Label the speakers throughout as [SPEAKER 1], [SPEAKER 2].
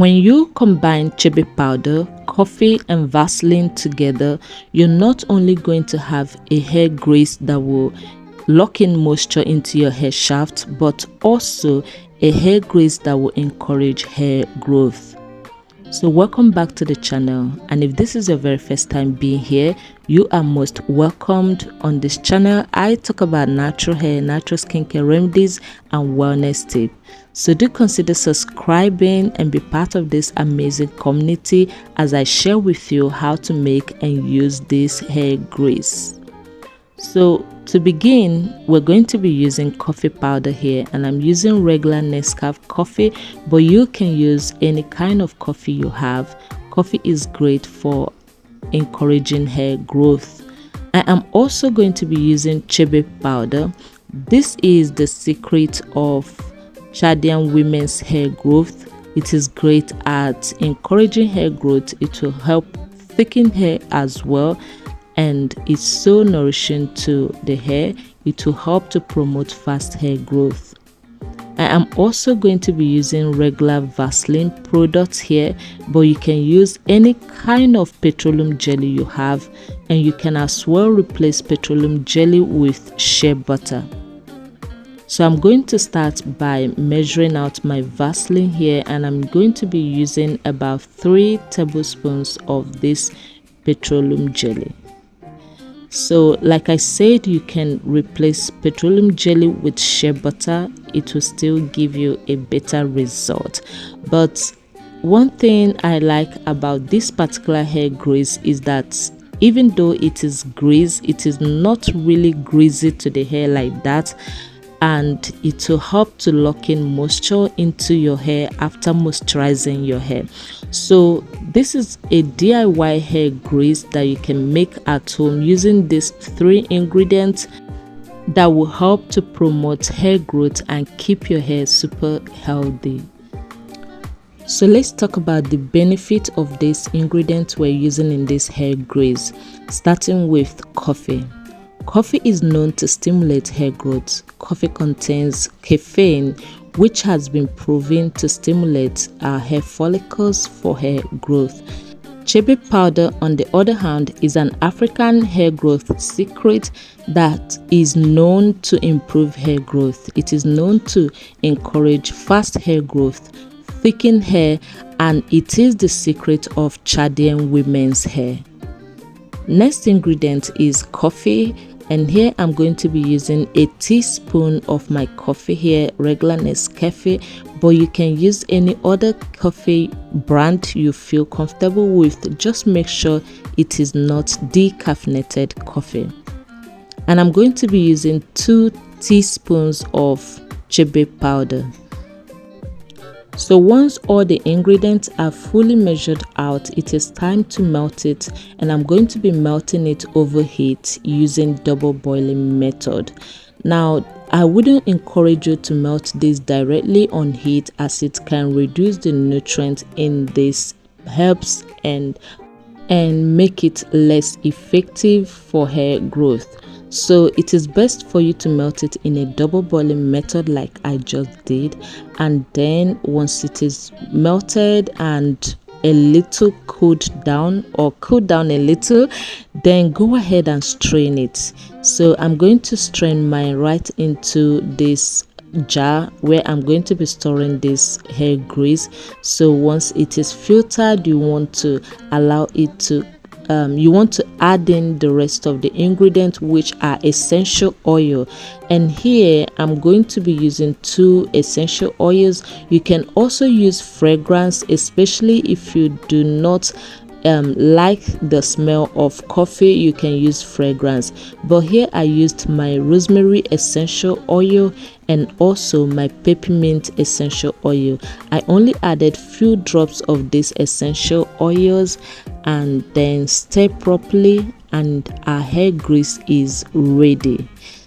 [SPEAKER 1] When you combine Chebe powder, coffee and Vaseline together, you're not only going to have a hair grease that will lock in moisture into your hair shaft, but also a hair grease that will encourage hair growth. So welcome back to the channel, and if this is your very first time being here, you are most welcomed. On this channel I talk about natural hair, natural skincare remedies and wellness tips. So do consider subscribing and be part of this amazing community as I share with you how to make and use this hair grease. So to begin, we're going to be using coffee powder here, and I'm using regular Nescafe coffee, but you can use any kind of coffee you have. Coffee is great for encouraging hair growth. I am also going to be using Chebe powder. This is the secret of Chaldean women's hair growth. It is great at encouraging hair growth. It will help thicken hair as well, and it's so nourishing to the hair. It will help to promote fast hair growth. I am also going to be using regular Vaseline products here, but you can use any kind of petroleum jelly you have, and you can as well replace petroleum jelly with shea butter. So I'm going to start by measuring out my Vaseline here, and I'm going to be using about 3 tablespoons of this petroleum jelly. So like I said, you can replace petroleum jelly with shea butter. It will still give you a better result. But one thing I like about this particular hair grease is that even though it is grease, it is not really greasy to the hair like that, and it will help to lock in moisture into your hair after moisturizing your hair. So this is a DIY hair grease that you can make at home using these 3 ingredients that will help to promote hair growth and keep your hair super healthy. So let's talk about the benefit of this ingredient we're using in this hair grease, starting with coffee. Coffee is known to stimulate hair growth. Coffee contains caffeine, which has been proven to stimulate our hair follicles for hair growth. Chebe powder, on the other hand, is an African hair growth secret that is known to improve hair growth. It is known to encourage fast hair growth, thicken hair, and it is the secret of Chaldean women's hair. Next ingredient is coffee, and here I'm going to be using a teaspoon of my coffee here, regular Nescafe, but you can use any other coffee brand you feel comfortable with. Just make sure it is not decaffeinated coffee. And I'm going to be using 2 teaspoons of Chebe powder. So once all the ingredients are fully measured out, it is time to melt it, and I'm going to be melting it over heat using double boiling method. Now I wouldn't encourage you to melt this directly on heat, as it can reduce the nutrients in these herbs and make it less effective for hair growth. So it is best for you to melt it in a double boiling method like I just did, and then once it is melted and a little cooled down a little, then go ahead and strain it. So I'm going to strain mine right into this jar where I'm going to be storing this hair grease. So once it is filtered, you want to allow it to you want to add in the rest of the ingredients, which are essential oil. And here I'm going to be using 2 essential oils. You can also use fragrance, especially if you do not like the smell of coffee. You can use fragrance, but here I used my rosemary essential oil and also my peppermint essential oil. I only added few drops of these essential oils and then stir properly, and our hair grease is ready.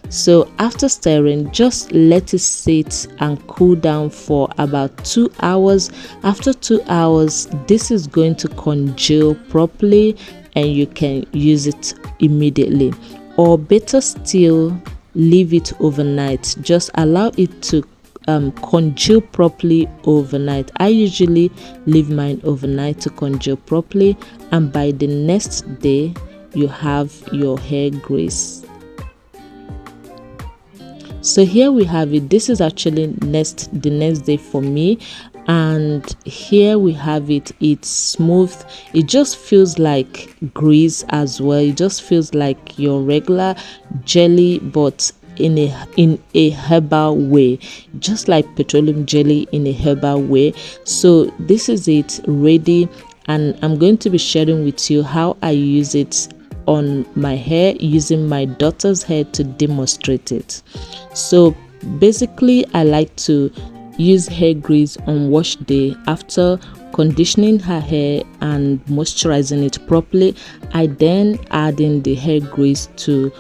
[SPEAKER 1] So after stirring, just let it sit and cool down for about 2 hours. After 2 hours, this is going to congeal properly and you can use it immediately, or better still, leave it overnight. Just allow it to congeal properly overnight. I usually leave mine overnight to congeal properly, and by the next day you have your hair grease. So here we have it. This is actually the next day for me, and here we have it. It's smooth. It just feels like grease as well. It just feels like your regular jelly, but in a herbal way, just like petroleum jelly in a herbal way. So this is it ready, and I'm going to be sharing with you how I use it on my hair, using my daughter's hair to demonstrate it. So basically, I like to use hair grease on wash day. After conditioning her hair and moisturizing it properly, I then add in the hair grease to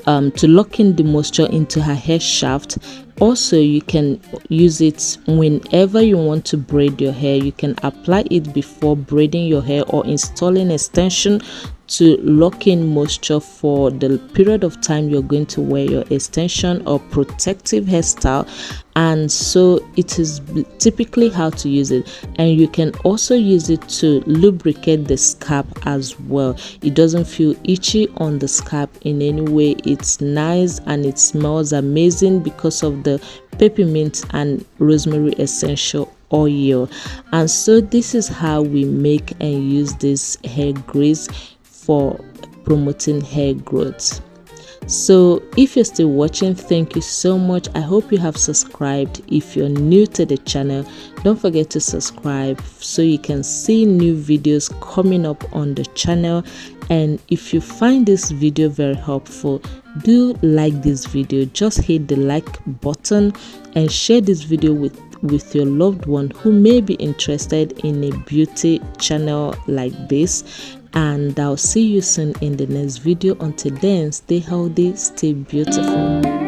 [SPEAKER 1] lock in the moisture into her hair shaft. Also, you can use it whenever you want to braid your hair. You can apply it before braiding your hair or installing extension to lock in moisture for the period of time you're going to wear your extension or protective hairstyle. And so it is typically how to use it. And you can also use it to lubricate the scalp as well. It doesn't feel itchy on the scalp in any way. It's nice and it smells amazing because of the peppermint and rosemary essential oil. And so this is how we make and use this hair grease for promoting hair growth. So if you're still watching, thank you so much. I hope you have subscribed. If you're new to the channel, don't forget to subscribe so you can see new videos coming up on the channel. And if you find this video very helpful, do like this video. Just hit the like button and share this video with your loved one who may be interested in a beauty channel like this. And I'll see you soon in the next video. Until then, stay healthy, stay beautiful.